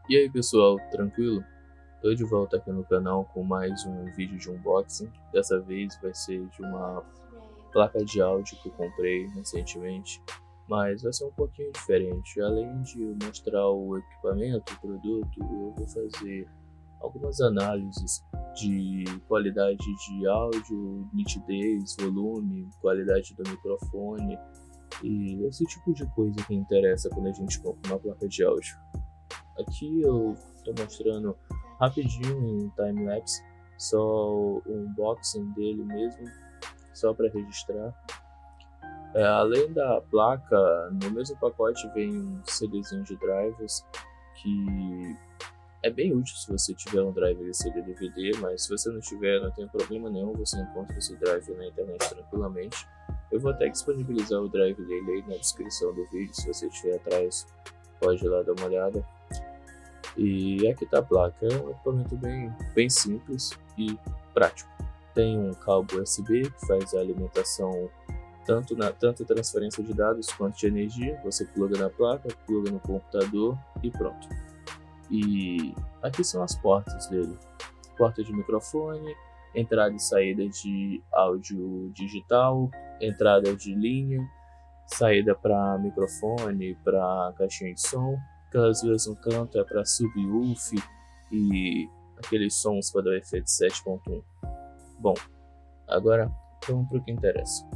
E aí pessoal, tranquilo? Tô de volta aqui no canal com mais um vídeo de unboxing. Dessa vez vai ser de uma placa de áudio que eu comprei recentemente, mas vai ser um pouquinho diferente. Além de mostrar o equipamento, o produto, eu vou fazer algumas análises de qualidade de áudio, nitidez, volume, qualidade do microfone e esse tipo de coisa que interessa quando a gente compra uma placa de áudio. Aqui eu estou mostrando rapidinho em time-lapse, só o unboxing dele mesmo, só para registrar. Além da placa, no mesmo pacote vem um CDzinho de drivers, que é bem útil se você tiver um driver de CD DVD, mas se você não tiver, não tem problema nenhum, você encontra esse driver na internet tranquilamente. Eu vou até disponibilizar o drive dele aí na descrição do vídeo, se você estiver atrás, pode ir lá dar uma olhada. E aqui tá a placa, é um equipamento bem simples e prático. Tem um cabo USB que faz a alimentação tanto transferência de dados quanto de energia. Você pluga na placa, pluga no computador e pronto. E aqui são as portas dele: porta de microfone, entrada e saída de áudio digital, entrada de linha, saída para microfone, para caixinha de som. Aquelas vezes no canto é para subwoof e aqueles sons para dar efeito 7.1. Bom, agora vamos para o que interessa.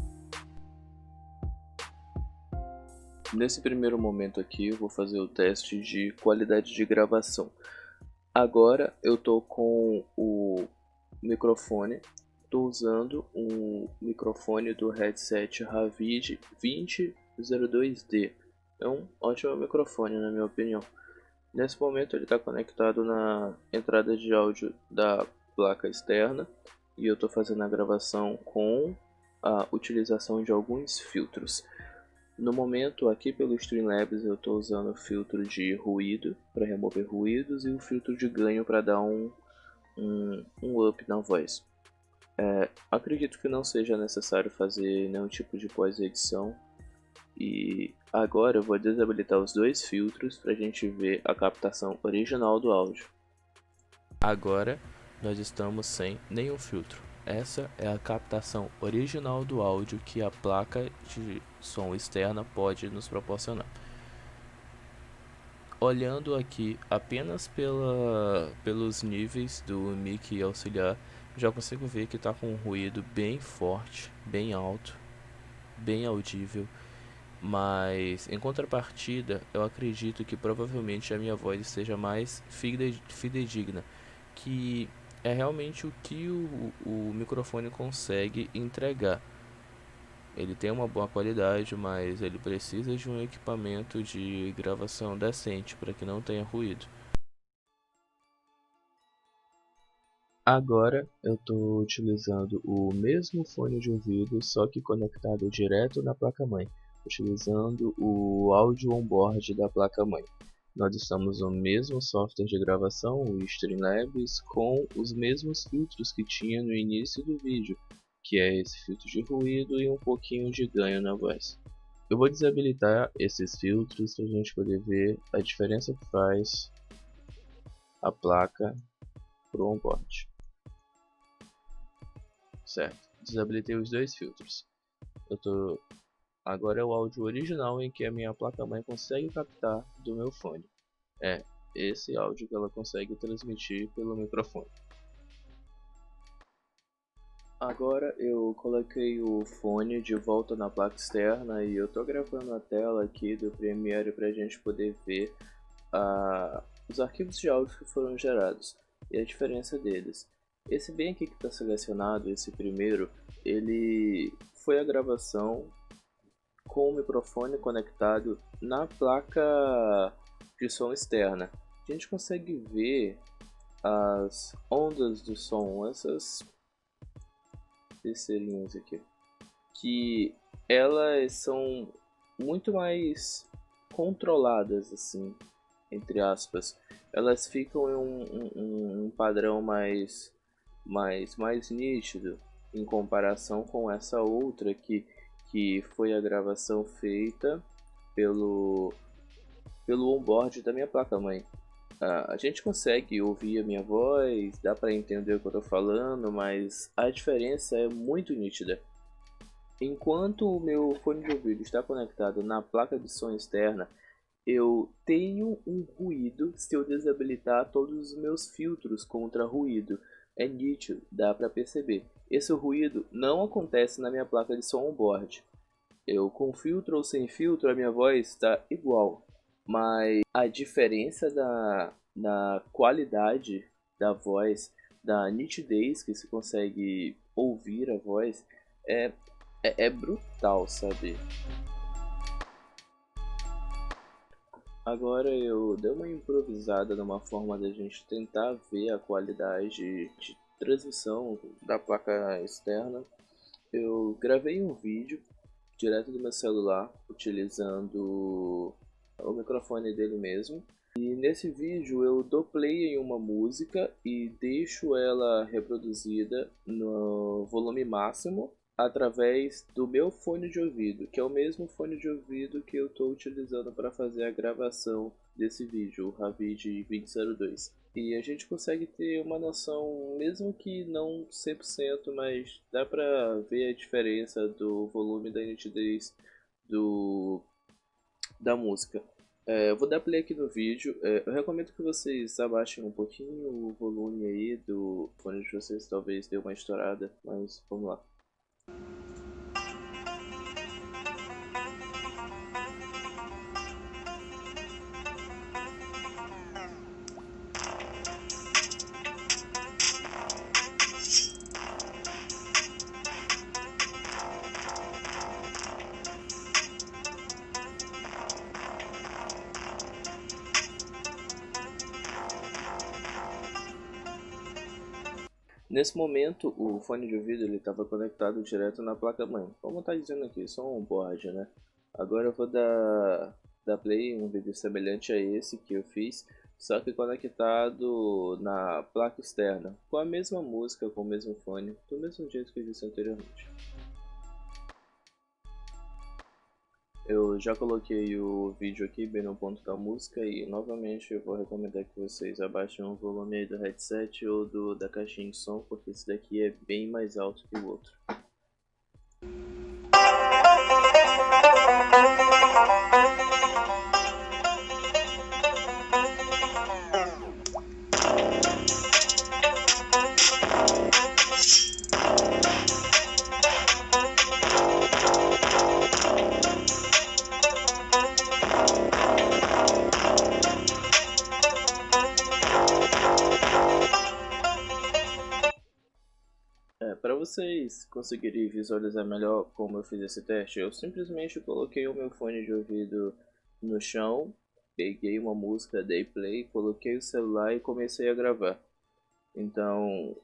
Nesse primeiro momento aqui eu vou fazer o teste de qualidade de gravação. Agora eu tô com o microfone, estou usando um microfone do headset Ravid 2002D. É um ótimo microfone na minha opinião. Nesse momento ele está conectado na entrada de áudio da placa externa e eu estou fazendo a gravação com a utilização de alguns filtros. No momento, aqui pelo Streamlabs, eu estou usando o filtro de ruído para remover ruídos e o filtro de ganho para dar um up na voz. Acredito que não seja necessário fazer nenhum tipo de pós-edição. E agora eu vou desabilitar os dois filtros para a gente ver a captação original do áudio. Agora nós estamos sem nenhum filtro. Essa é a captação original do áudio que a placa de som externa pode nos proporcionar. Olhando aqui apenas pelos níveis do mic auxiliar, já consigo ver que está com um ruído bem forte, bem alto, bem audível. Mas em contrapartida, eu acredito que provavelmente a minha voz esteja mais fidedigna, que é realmente o que o microfone consegue entregar. Ele tem uma boa qualidade, mas ele precisa de um equipamento de gravação decente para que não tenha ruído. Agora eu estou utilizando o mesmo fone de ouvido, só que conectado direto na placa-mãe, utilizando o áudio on-board da placa-mãe. Nós estamos no mesmo software de gravação, o Streamlabs, com os mesmos filtros que tinha no início do vídeo, que é esse filtro de ruído e um pouquinho de ganho na voz. Eu vou desabilitar esses filtros para a gente poder ver a diferença que faz a placa pro on-board. Certo, desabilitei os dois filtros. Agora é o áudio original em que a minha placa-mãe consegue captar do meu fone. É esse áudio que ela consegue transmitir pelo microfone. Agora eu coloquei o fone de volta na placa externa e eu estou gravando a tela aqui do Premiere para a gente poder ver os arquivos de áudio que foram gerados e a diferença deles. Esse bem aqui que está selecionado, esse primeiro, ele foi a gravação com o microfone conectado na placa de som externa. A gente consegue ver as ondas do som, essas terceirinhas aqui, que elas são muito mais controladas, assim, entre aspas. Elas ficam em um padrão mais nítido em comparação com essa outra que foi a gravação feita pelo onboard da minha placa-mãe. A gente consegue ouvir a minha voz, dá para entender o que eu tô falando, mas a diferença é muito nítida. Enquanto o meu fone de ouvido está conectado na placa de som externa, eu tenho um ruído se eu desabilitar todos os meus filtros contra ruído. É nítido, dá para perceber. Esse ruído não acontece na minha placa de som on-board. Eu com filtro ou sem filtro a minha voz está igual, mas a diferença da qualidade da voz, da nitidez que se consegue ouvir a voz é, é brutal, sabe? Agora eu dei uma improvisada numa forma da gente tentar ver a qualidade de transmissão da placa externa. Eu gravei um vídeo direto do meu celular, utilizando o microfone dele mesmo. E nesse vídeo eu dou play em uma música e deixo ela reproduzida no volume máximo através do meu fone de ouvido, que é o mesmo fone de ouvido que eu estou utilizando para fazer a gravação desse vídeo, o Ravid 2002. E a gente consegue ter uma noção, mesmo que não 100%, mas dá pra ver a diferença do volume da nitidez da música. Eu vou dar play aqui no vídeo. Eu recomendo que vocês abaixem um pouquinho o volume aí do fone de vocês, talvez dê uma estourada, mas vamos lá. Nesse momento, o fone de ouvido ele estava conectado direto na placa-mãe, como está dizendo aqui, só um board, né? Agora eu vou dar play em um vídeo semelhante a esse que eu fiz, só que conectado na placa externa, com a mesma música, com o mesmo fone, do mesmo jeito que eu disse anteriormente. Eu já coloquei o vídeo aqui bem no ponto da música e novamente eu vou recomendar que vocês abaixem o volume aí do headset ou da caixinha de som, porque esse daqui é bem mais alto que o outro. Para vocês conseguirem visualizar melhor como eu fiz esse teste, eu simplesmente coloquei o meu fone de ouvido no chão, peguei uma música, dei play, coloquei o celular e comecei a gravar. Então,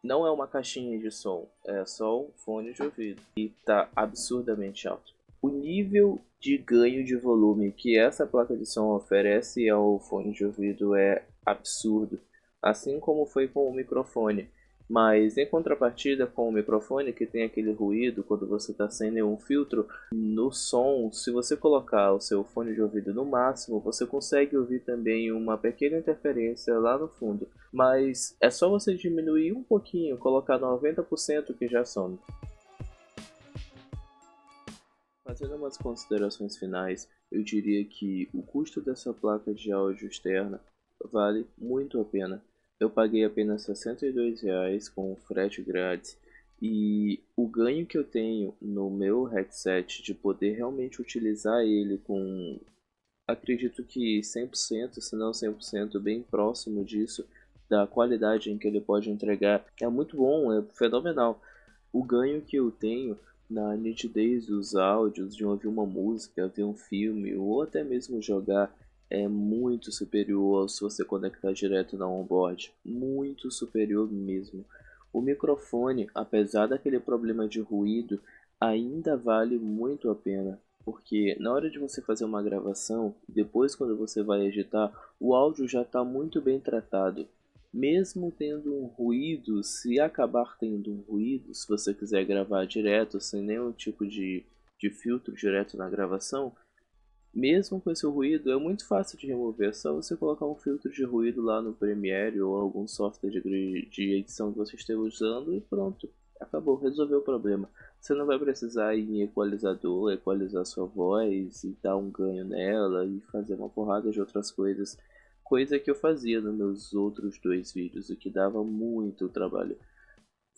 não é uma caixinha de som, é só um fone de ouvido e tá absurdamente alto. O nível de ganho de volume que essa placa de som oferece ao fone de ouvido é absurdo, assim como foi com o microfone. Mas em contrapartida com o microfone, que tem aquele ruído quando você está sem nenhum filtro, no som, se você colocar o seu fone de ouvido no máximo, você consegue ouvir também uma pequena interferência lá no fundo. Mas é só você diminuir um pouquinho, colocar 90% que já some. Fazendo umas considerações finais, eu diria que o custo dessa placa de áudio externa vale muito a pena. Eu paguei apenas R$ 62 com frete grátis e o ganho que eu tenho no meu headset de poder realmente utilizar ele com, acredito que 100%, se não 100%, bem próximo disso, da qualidade em que ele pode entregar, é muito bom, é fenomenal. O ganho que eu tenho na nitidez dos áudios, de ouvir uma música, ver um filme ou até mesmo jogar é muito superior ao se você conectar direto na onboard, muito superior mesmo. O microfone, apesar daquele problema de ruído, ainda vale muito a pena, porque na hora de você fazer uma gravação, depois quando você vai editar, o áudio já está muito bem tratado. Mesmo tendo um ruído, se acabar tendo um ruído, se você quiser gravar direto, sem nenhum tipo de filtro direto na gravação, Mesmo com esse ruído, é muito fácil de remover. É só você colocar um filtro de ruído lá no Premiere ou algum software de edição que você esteja usando e pronto. Acabou, resolveu o problema. Você não vai precisar ir em equalizador, equalizar sua voz e dar um ganho nela e fazer uma porrada de outras coisas. Coisa que eu fazia nos meus outros 2 vídeos, o que dava muito trabalho.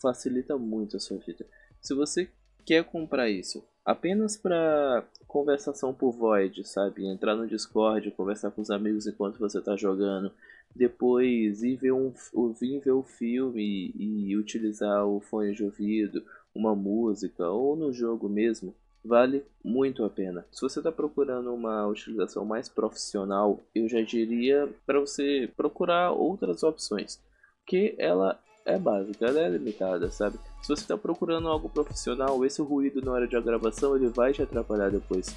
Facilita muito a sua vida. Se você quer comprar isso apenas para conversação por void, sabe? Entrar no Discord, conversar com os amigos enquanto você está jogando, depois vir ver o filme e utilizar o fone de ouvido, uma música ou no jogo mesmo, vale muito a pena. Se você está procurando uma utilização mais profissional, eu já diria para você procurar outras opções, que ela é básica, ela é limitada, sabe? Se você está procurando algo profissional, esse ruído na hora de gravação ele vai te atrapalhar depois.